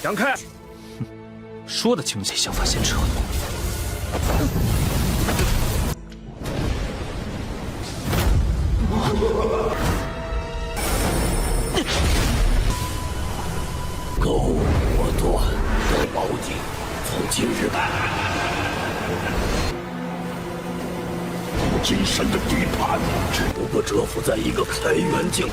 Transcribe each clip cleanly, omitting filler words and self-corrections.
让开！说的经不起想法先撤。狗我断，得保底，从今日开，金山的地盘只不过蛰伏在一个开元境。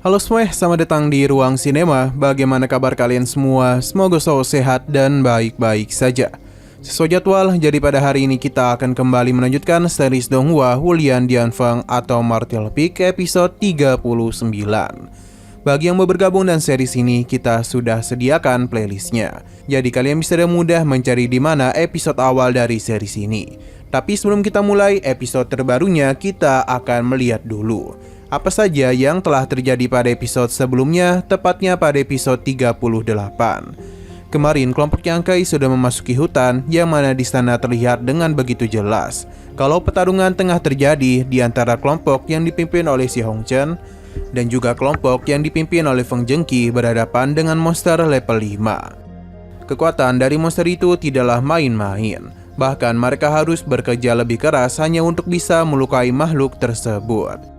Halo semua, selamat datang di Ruang Sinema. Bagaimana kabar kalian semua? Semoga selalu sehat dan baik-baik saja. Sesuai jadwal, jadi pada hari ini kita akan kembali melanjutkan series Donghua Hulian Dianfeng atau Martial Peak episode 39. Bagi yang mau bergabung dan series ini, kita sudah sediakan playlistnya. Jadi kalian bisa dengan mudah mencari di mana episode awal dari series ini. Tapi sebelum kita mulai episode terbarunya, kita akan melihat dulu apa saja yang telah terjadi pada episode sebelumnya, tepatnya pada episode 38. Kemarin kelompok Yang-Kai sudah memasuki hutan, yang mana di sana terlihat dengan begitu jelas kalau pertarungan tengah terjadi di antara kelompok yang dipimpin oleh Si Hongchen dan juga kelompok yang dipimpin oleh Feng Zhengqi berhadapan dengan monster level 5. Kekuatan dari monster itu tidaklah main-main, bahkan mereka harus bekerja lebih keras hanya untuk bisa melukai makhluk tersebut.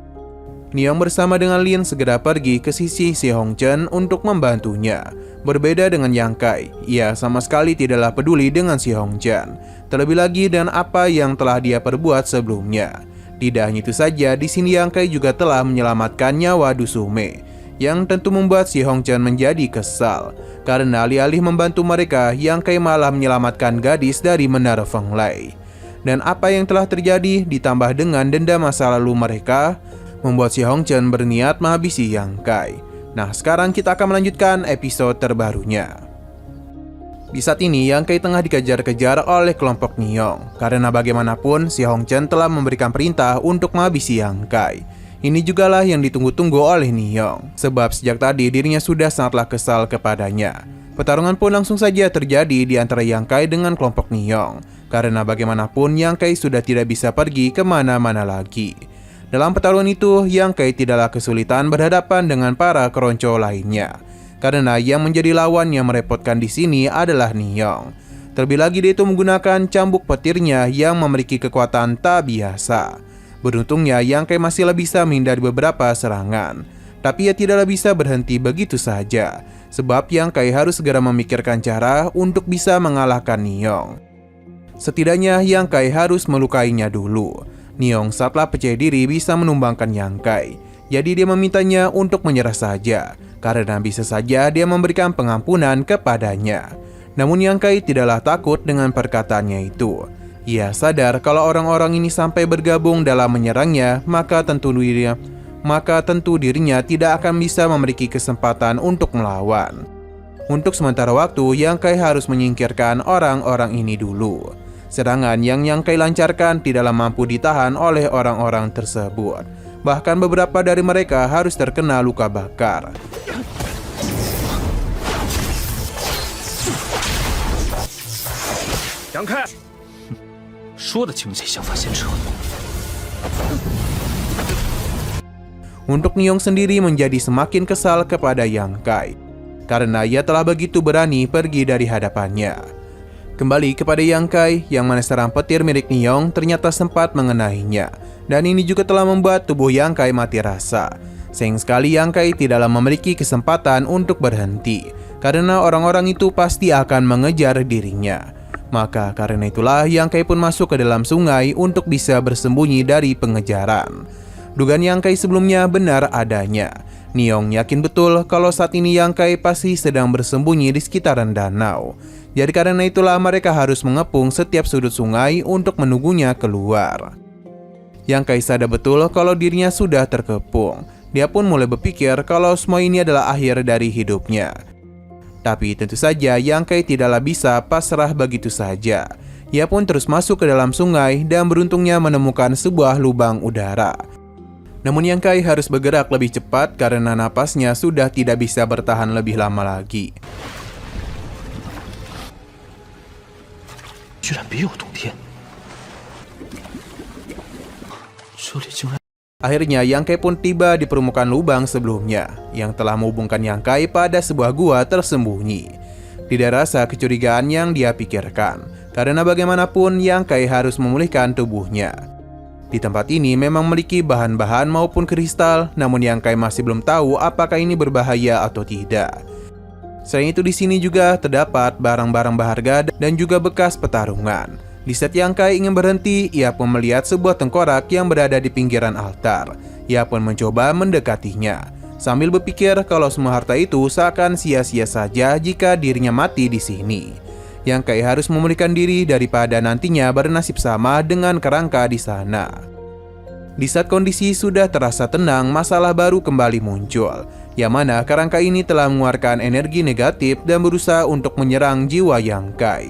Niong bersama dengan Lin segera pergi ke sisi Si Hongchen untuk membantunya. Berbeda dengan Yang-Kai, ia sama sekali tidaklah peduli dengan Si Hongchen, terlebih lagi dengan apa yang telah dia perbuat sebelumnya. Tidak hanya itu saja, di sini Yang-Kai juga telah menyelamatkan nyawa Dusume, yang tentu membuat Si Hongchen menjadi kesal. Karena alih-alih membantu mereka, Yang-Kai malah menyelamatkan gadis dari Menara Fenglai. Dan apa yang telah terjadi ditambah dengan dendam masa lalu mereka, membuat Si Hongchen berniat menghabisi Yang-Kai. Nah, sekarang kita akan melanjutkan episode terbarunya. Di saat ini, Yang-Kai tengah dikejar-kejar oleh kelompok Niong. Karena bagaimanapun, Si Hongchen telah memberikan perintah untuk menghabisi Yang-Kai. Ini jugalah yang ditunggu-tunggu oleh Niong, sebab sejak tadi dirinya sudah sangatlah kesal kepadanya. Pertarungan pun langsung saja terjadi di antara Yang-Kai dengan kelompok Niong. Karena bagaimanapun, Yang-Kai sudah tidak bisa pergi kemana-mana lagi. Dalam pertarungan itu, Yang-Kai tidaklah kesulitan berhadapan dengan para keronco lainnya. Karena yang menjadi lawan yang merepotkan di sini adalah Niong. Terlebih lagi dia itu menggunakan cambuk petirnya yang memiliki kekuatan tak biasa. Beruntungnya Yang-Kai masih bisa menghindari beberapa serangan. Tapi ia tidaklah bisa berhenti begitu saja, sebab Yang-Kai harus segera memikirkan cara untuk bisa mengalahkan Niong. Setidaknya Yang-Kai harus melukainya dulu. Niong saatlah percaya diri bisa menumbangkan Yang-Kai. Jadi dia memintanya untuk menyerah saja, karena bisa saja dia memberikan pengampunan kepadanya. Namun Yang-Kai tidaklah takut dengan perkataannya itu. Ia sadar kalau orang-orang ini sampai bergabung dalam menyerangnya, maka tentu dirinya tidak akan bisa memiliki kesempatan untuk melawan. Untuk sementara waktu, Yang-Kai harus menyingkirkan orang-orang ini dulu. Serangan yang Yang-Kai lancarkan tidaklah mampu ditahan oleh orang-orang tersebut. Bahkan beberapa dari mereka harus terkena luka bakar. Yang-Kai， 说的经不起想法先撤。 Untuk Niong sendiri menjadi semakin kesal kepada Yang-Kai, karena ia telah begitu berani pergi dari hadapannya. Kembali kepada Yang-Kai, yang mana serangan petir milik Niong ternyata sempat mengenainya. Dan ini juga telah membuat tubuh Yang-Kai mati rasa. Sayang sekali Yang-Kai tidaklah memiliki kesempatan untuk berhenti, karena orang-orang itu pasti akan mengejar dirinya. Maka karena itulah Yang-Kai pun masuk ke dalam sungai untuk bisa bersembunyi dari pengejaran. Dugaan Yang-Kai sebelumnya benar adanya. Niong yakin betul kalau saat ini Yang-Kai pasti sedang bersembunyi di sekitaran danau. Jadi karena itulah mereka harus mengepung setiap sudut sungai untuk menunggunya keluar. Yang-Kai sadar betul kalau dirinya sudah terkepung. Dia pun mulai berpikir kalau semua ini adalah akhir dari hidupnya. Tapi tentu saja Yang-Kai tidaklah bisa pasrah begitu saja. Ia pun terus masuk ke dalam sungai dan beruntungnya menemukan sebuah lubang udara. Namun Yang-Kai harus bergerak lebih cepat karena napasnya sudah tidak bisa bertahan lebih lama lagi. 居然别有洞天！这里竟然 Akhirnya Yang Kai pun tiba di permukaan lubang sebelumnya yang telah menghubungkan Yang Kai pada sebuah gua tersembunyi. Tidak rasa kecurigaan yang dia pikirkan, karena bagaimanapun Yang Kai harus memulihkan tubuhnya. Di tempat ini memang memiliki bahan-bahan maupun kristal, namun Yang Kai masih belum tahu apakah ini berbahaya atau tidak. Selain itu di sini juga terdapat barang-barang berharga dan juga bekas pertarungan. Di saat Yang Kai ingin berhenti, ia pun melihat sebuah tengkorak yang berada di pinggiran altar. Ia pun mencoba mendekatinya, sambil berpikir kalau semua harta itu seakan sia-sia saja jika dirinya mati di sini. Yang Kai harus memulihkan diri daripada nantinya bernasib sama dengan kerangka di sana. Di saat kondisi sudah terasa tenang, masalah baru kembali muncul, yang mana kerangka ini telah mengeluarkan energi negatif dan berusaha untuk menyerang jiwa Yang Kai.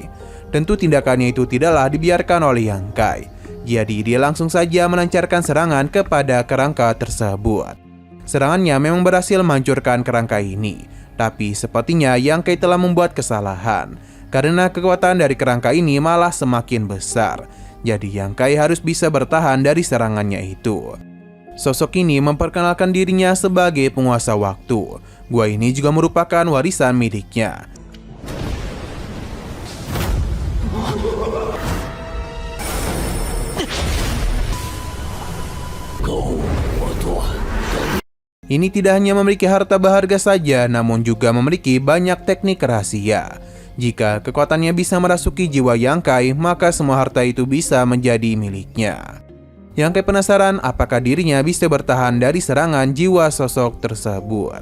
Tentu tindakannya itu tidaklah dibiarkan oleh Yang Kai. Jadi dia langsung saja melancarkan serangan kepada kerangka tersebut. Serangannya memang berhasil menghancurkan kerangka ini, tapi sepertinya Yang Kai telah membuat kesalahan, karena kekuatan dari kerangka ini malah semakin besar. Jadi Yang Kai harus bisa bertahan dari serangannya itu. Sosok ini memperkenalkan dirinya sebagai penguasa waktu. Gua ini juga merupakan warisan miliknya. Ini tidak hanya memiliki harta berharga saja, namun juga memiliki banyak teknik rahasia. Jika kekuatannya bisa merasuki jiwa Yang Kai, maka semua harta itu bisa menjadi miliknya. Yang Kai penasaran apakah dirinya bisa bertahan dari serangan jiwa sosok tersebut.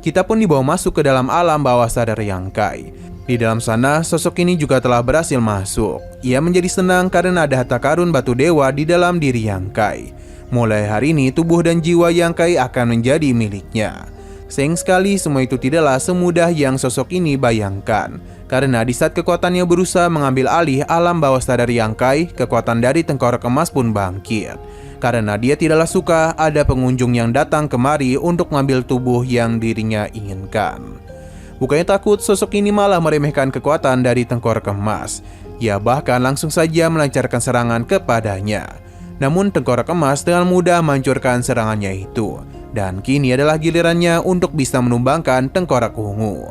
Kita pun dibawa masuk ke dalam alam bawah sadar Yang Kai. Di dalam sana, sosok ini juga telah berhasil masuk. Ia menjadi senang karena ada harta karun batu dewa di dalam diri Yang Kai. Mulai hari ini, tubuh dan jiwa Yang Kai akan menjadi miliknya. Sayang sekali semua itu tidaklah semudah yang sosok ini bayangkan. Karena di saat kekuatannya berusaha mengambil alih alam bawah sadar Yang Kai, kekuatan dari tengkorak emas pun bangkit. Karena dia tidaklah suka ada pengunjung yang datang kemari untuk mengambil tubuh yang dirinya inginkan. Bukannya takut, sosok ini malah meremehkan kekuatan dari tengkorak emas. Ia bahkan langsung saja melancarkan serangan kepadanya. Namun tengkorak emas dengan mudah menghancurkan serangannya itu. Dan kini adalah gilirannya untuk bisa menumbangkan tengkorak ungu.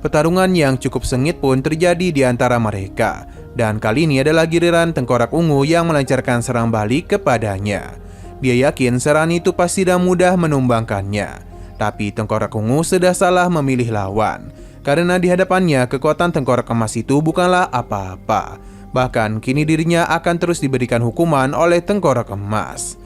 Pertarungan yang cukup sengit pun terjadi di antara mereka. Dan kali ini adalah giliran tengkorak ungu yang melancarkan serang balik kepadanya. Dia yakin serangan itu pasti tidak mudah menumbangkannya. Tapi tengkorak ungu sudah salah memilih lawan. Karena di hadapannya kekuatan tengkorak emas itu bukanlah apa-apa. Bahkan kini dirinya akan terus diberikan hukuman oleh tengkorak emas.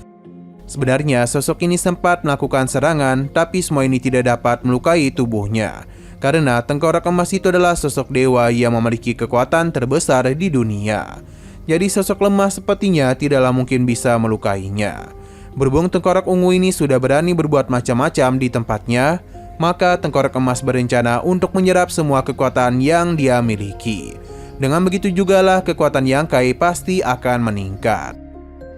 Sebenarnya sosok ini sempat melakukan serangan, tapi semua ini tidak dapat melukai tubuhnya. Karena tengkorak emas itu adalah sosok dewa yang memiliki kekuatan terbesar di dunia. Jadi sosok lemah sepertinya tidaklah mungkin bisa melukainya. Berhubung tengkorak ungu ini sudah berani berbuat macam-macam di tempatnya, maka tengkorak emas berencana untuk menyerap semua kekuatan yang dia miliki. Dengan begitu jugalah kekuatan Yang Kai pasti akan meningkat.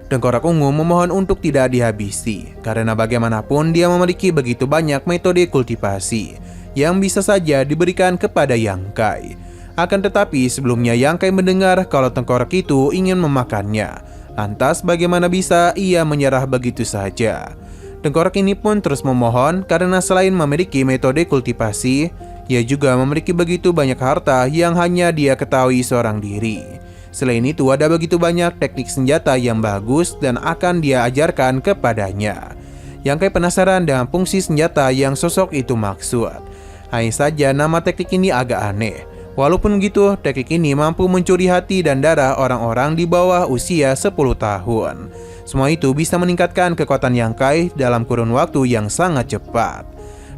Tengkorak ungu memohon untuk tidak dihabisi, karena bagaimanapun dia memiliki begitu banyak metode kultivasi yang bisa saja diberikan kepada Yang Kai. Akan tetapi sebelumnya Yang Kai mendengar kalau tengkorak itu ingin memakannya. Lantas bagaimana bisa ia menyerah begitu saja? Tengkorak ini pun terus memohon karena selain memiliki metode kultivasi, ia juga memiliki begitu banyak harta yang hanya dia ketahui seorang diri. Selain itu ada begitu banyak teknik senjata yang bagus dan akan dia ajarkan kepadanya. Yang Kai penasaran dengan fungsi senjata yang sosok itu maksud. Hanya saja nama teknik ini agak aneh. Walaupun begitu, teknik ini mampu mencuri hati dan darah orang-orang di bawah usia 10 tahun. Semua itu bisa meningkatkan kekuatan Yang Kai dalam kurun waktu yang sangat cepat.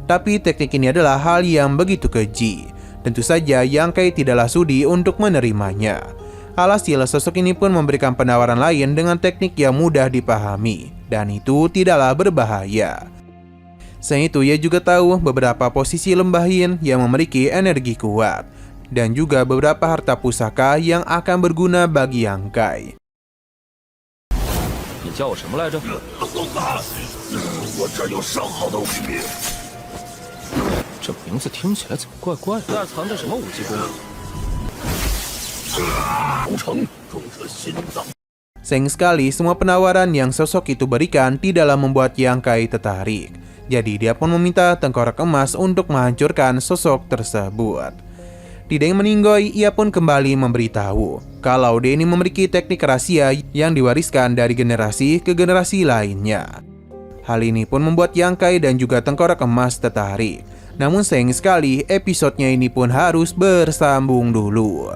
Tapi teknik ini adalah hal yang begitu keji. Tentu saja Yang Kai tidaklah sudi untuk menerimanya. Alhasil sosok ini pun memberikan penawaran lain dengan teknik yang mudah dipahami. Dan itu tidaklah berbahaya. Selain itu ia juga tahu beberapa posisi lembah yin yang memiliki energi kuat. Dan juga beberapa harta pusaka yang akan berguna bagi Yang Kai. 你叫我什么来着？我这有上好的武兵。这名字听起来怎么怪怪的？那藏着什么武技功夫？攻城，重射心脏。 Sayang sekali semua penawaran yang sosok itu berikan tidak membuat Yang Kai tertarik. Jadi dia pun meminta tengkorak emas untuk menghancurkan sosok tersebut. Tidak ingin meninggoy, ia pun kembali memberitahu kalau dia ini memiliki teknik rahasia yang diwariskan dari generasi ke generasi lainnya. Hal ini pun membuat Yang Kai dan juga tengkorak emas tertarik. Namun sayang sekali episodenya ini pun harus bersambung dulu.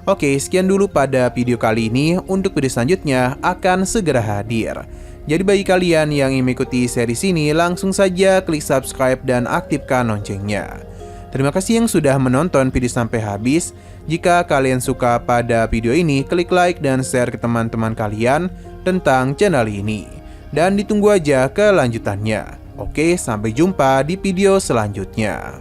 Oke, sekian dulu pada video kali ini. Untuk video selanjutnya akan segera hadir. Jadi bagi kalian yang ingin mengikuti series ini, langsung saja klik subscribe dan aktifkan loncengnya. Terima kasih yang sudah menonton video sampai habis. Jika kalian suka pada video ini, klik like dan share ke teman-teman kalian tentang channel ini. Dan ditunggu aja kelanjutannya. Oke, sampai jumpa di video selanjutnya.